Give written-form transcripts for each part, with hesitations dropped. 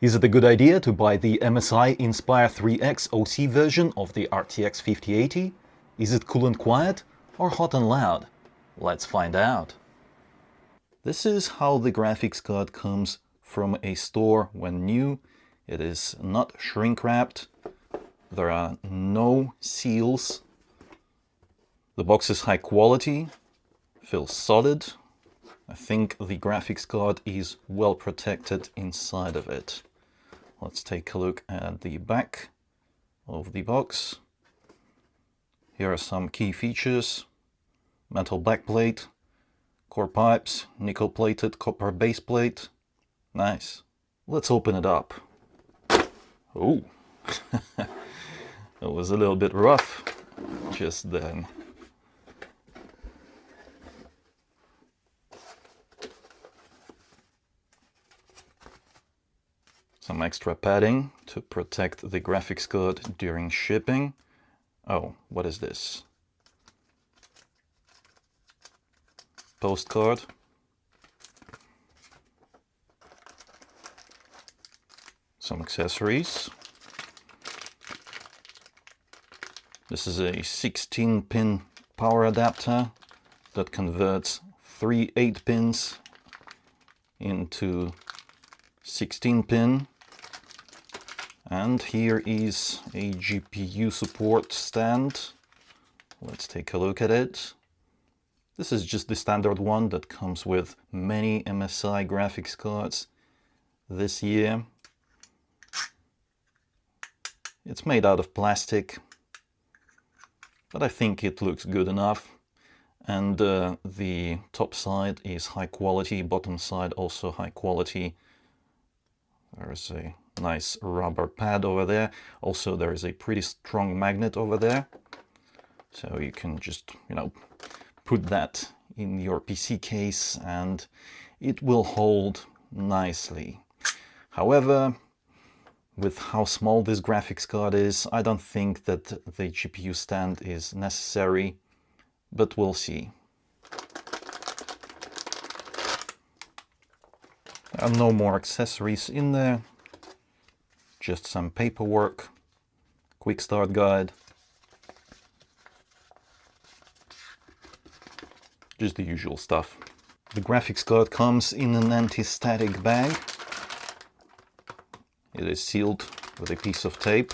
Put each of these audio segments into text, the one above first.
Is it a good idea to buy the MSI Inspire 3X OC version of the RTX 5080? Is it cool and quiet or hot and loud? Let's find out. This is how the graphics card comes from a store when new. It is not shrink wrapped. There are no seals. The box is high quality, feels solid. I think the graphics card is well protected inside of it. Let's take a look at the back of the box. Here are some key features. Metal backplate, core pipes, nickel-plated copper base plate. Nice. Let's open it up. Oh, that was a little bit rough just then. Some extra padding to protect the graphics card during shipping. Oh, what is this? Postcard. Some accessories. This is a 16-pin power adapter that converts 3 8-pins into 16-pin. And here is a GPU support stand. Let's take a look at it. This is just the standard one that comes with many MSI graphics cards this year. It's made out of plastic, but I think it looks good enough. And the top side is high quality, bottom side also high quality. There's a nice rubber pad over there. Also, there is a pretty strong magnet over there. So you can just, put that in your PC case and it will hold nicely. However, with how small this graphics card is, I don't think that the GPU stand is necessary, but we'll see. There are no more accessories in there, just some paperwork, quick start guide, just the usual stuff. The graphics card comes in an anti-static bag. It is sealed with a piece of tape.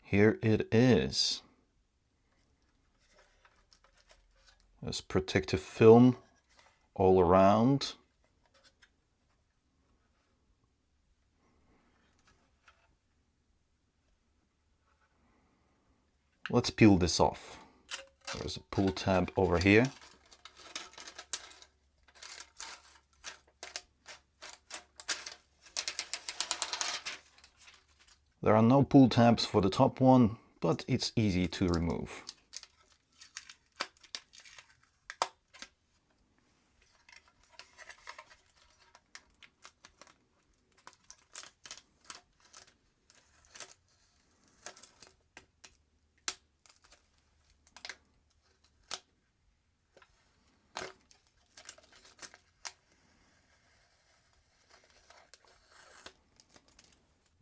Here it is. There's protective film all around. Let's peel this off. There's a pull tab over here. There are no pull tabs for the top one, but it's easy to remove.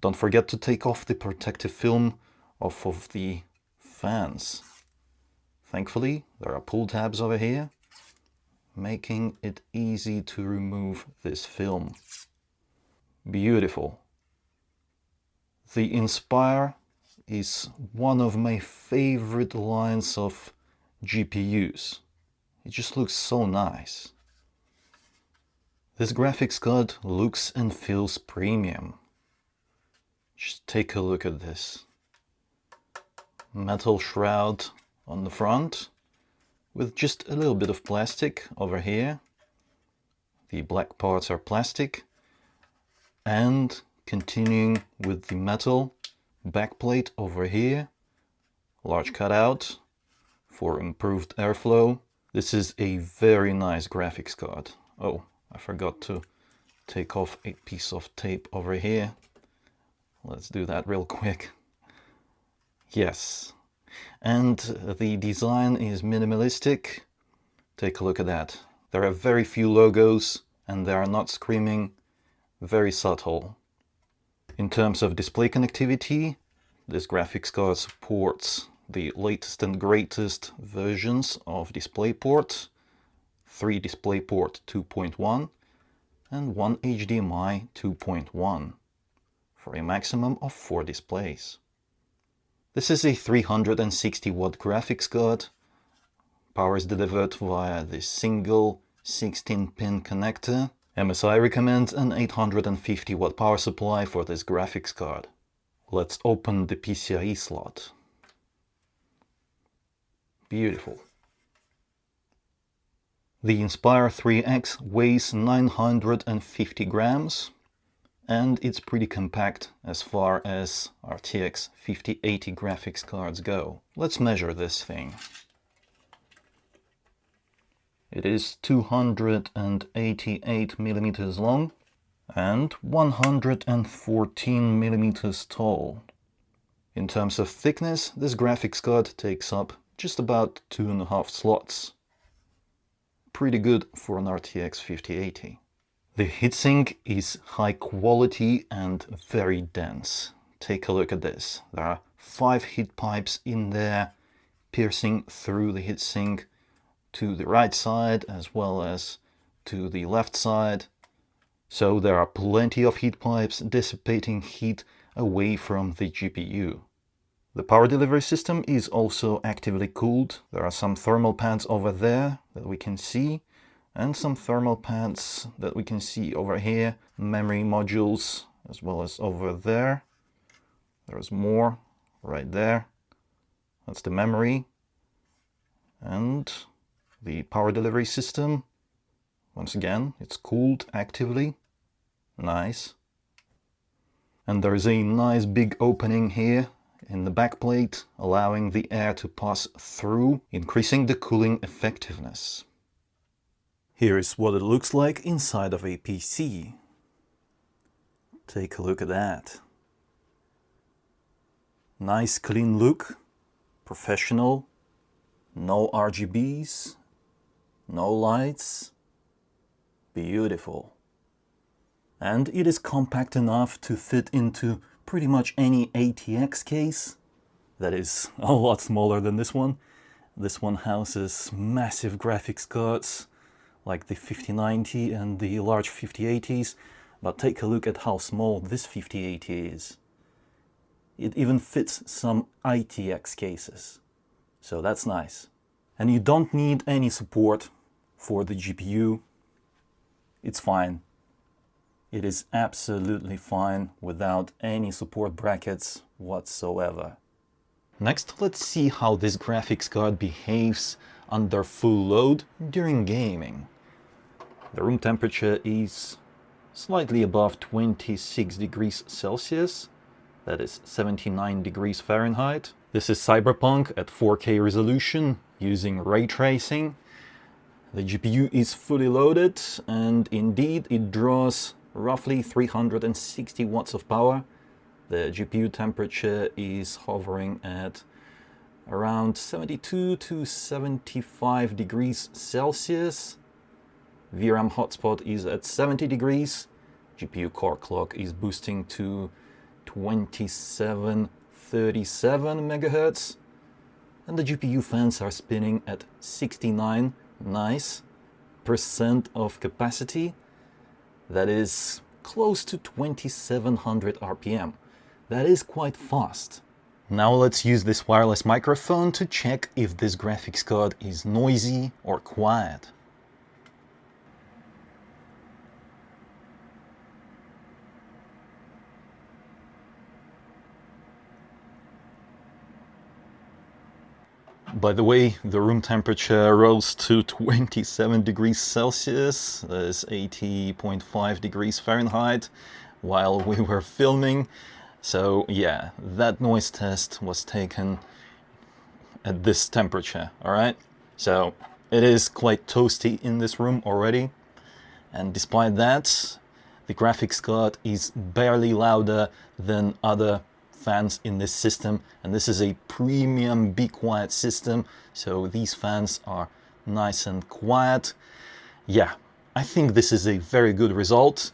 Don't forget to take off the protective film off of the fans. Thankfully, there are pull tabs over here, making it easy to remove this film. Beautiful. The Inspire is one of my favorite lines of GPUs. It just looks so nice. This graphics card looks and feels premium. Just take a look at this. Metal shroud on the front with just a little bit of plastic over here. The black parts are plastic. And continuing with the metal backplate over here. Large cutout for improved airflow. This is a very nice graphics card. Oh, I forgot to take off a piece of tape over here. Let's do that real quick. Yes, And the design is minimalistic. Take a look at that. There are very few logos and they are not screaming, very subtle. In terms of display connectivity, this graphics card supports the latest and greatest versions of DisplayPort, 3 DisplayPort 2.1 and 1 HDMI 2.1 for a maximum of 4 displays. This is a 360 watt graphics card. Power is delivered via the single 16-pin connector. MSI recommends an 850 watt power supply for this graphics card. Let's open the PCIe slot. Beautiful. The Inspire 3X weighs 950 grams and it's pretty compact as far as RTX 5080 graphics cards go. Let's measure this thing. It is 288 millimeters long and 114 millimeters tall. In terms of thickness, this graphics card takes up just about 2.5 slots. Pretty good for an RTX 5080. The heatsink is high quality and very dense. Take a look at this. There are 5 heat pipes in there, piercing through the heatsink to the right side as well as to the left side. So there are plenty of heat pipes dissipating heat away from the GPU. The power delivery system is also actively cooled. There are some thermal pads over there that we can see, and some thermal pads that we can see over here, memory modules as well as over there. There's more right there. That's the memory. And the power delivery system, once again, it's cooled actively. Nice. And there's a nice big opening here in the backplate, allowing the air to pass through, increasing the cooling effectiveness. Here is what it looks like inside of a PC. Take a look at that. Nice clean look, professional, no RGBs, no lights, beautiful. And it is compact enough to fit into pretty much any ATX case. That is a lot smaller than this one. This one houses massive graphics cards like the 5090 and the large 5080s, but take a look at how small this 5080 is. It even fits some ITX cases, so that's nice. And you don't need any support for the GPU. It's fine. It is absolutely fine without any support brackets whatsoever. Next, let's see how this graphics card behaves under full load during gaming. The room temperature is slightly above 26 degrees Celsius. That is 79 degrees Fahrenheit. This is Cyberpunk at 4K resolution using ray tracing. The GPU is fully loaded and indeed it draws roughly 360 watts of power. The GPU temperature is hovering at around 72 to 75 degrees Celsius. VRAM hotspot is at 70 degrees. GPU core clock is boosting to 2737 megahertz. And the GPU fans are spinning at 69 % of capacity. That is close to 2700 RPM. That is quite fast. Now let's use this wireless microphone to check if this graphics card is noisy or quiet. By the way, the room temperature rose to 27 degrees Celsius, that is 80.5 degrees Fahrenheit, while we were filming. So yeah, that noise test was taken at this temperature, alright? So it is quite toasty in this room already, and despite that, the graphics card is barely louder than other fans in this system, and this is a premium Be Quiet system, so these fans are nice and quiet. Yeah, I think this is a very good result,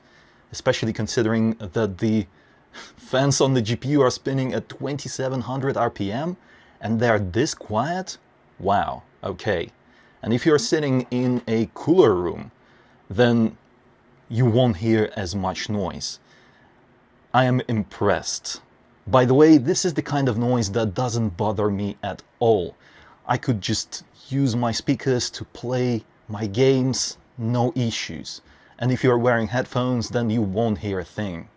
especially considering that the fans on the GPU are spinning at 2700 RPM and they're this quiet. Wow, okay. And if you're sitting in a cooler room, then you won't hear as much noise. I am impressed. By the way, this is the kind of noise that doesn't bother me at all. I could just use my speakers to play my games, no issues. And if you're wearing headphones, then you won't hear a thing.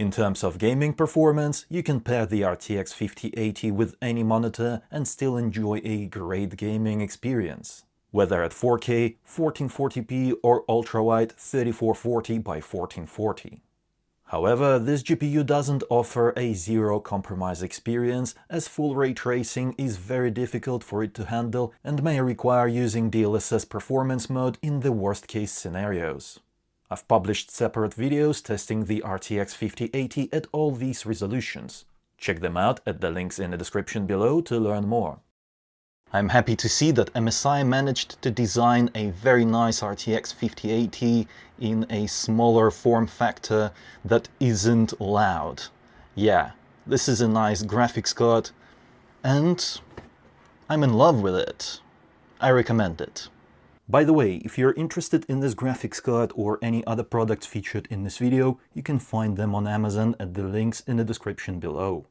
In terms of gaming performance, you can pair the RTX 5080 with any monitor and still enjoy a great gaming experience, whether at 4K, 1440p or ultrawide 3440 by 1440. However, this GPU doesn't offer a zero-compromise experience, as full ray tracing is very difficult for it to handle and may require using DLSS performance mode in the worst-case scenarios. I've published separate videos testing the RTX 5080 at all these resolutions. Check them out at the links in the description below to learn more. I'm happy to see that MSI managed to design a very nice RTX 5080 in a smaller form factor that isn't loud. Yeah, this is a nice graphics card and I'm in love with it. I recommend it. By the way, if you're interested in this graphics card or any other products featured in this video, you can find them on Amazon at the links in the description below.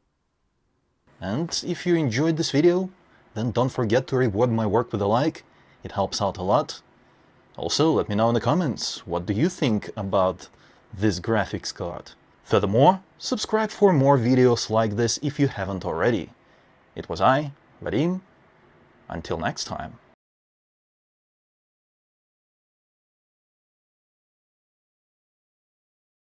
And if you enjoyed this video, then don't forget to reward my work with a like, it helps out a lot. Also, let me know in the comments, what do you think about this graphics card? Furthermore, subscribe for more videos like this if you haven't already. It was I, Vadim. Until next time.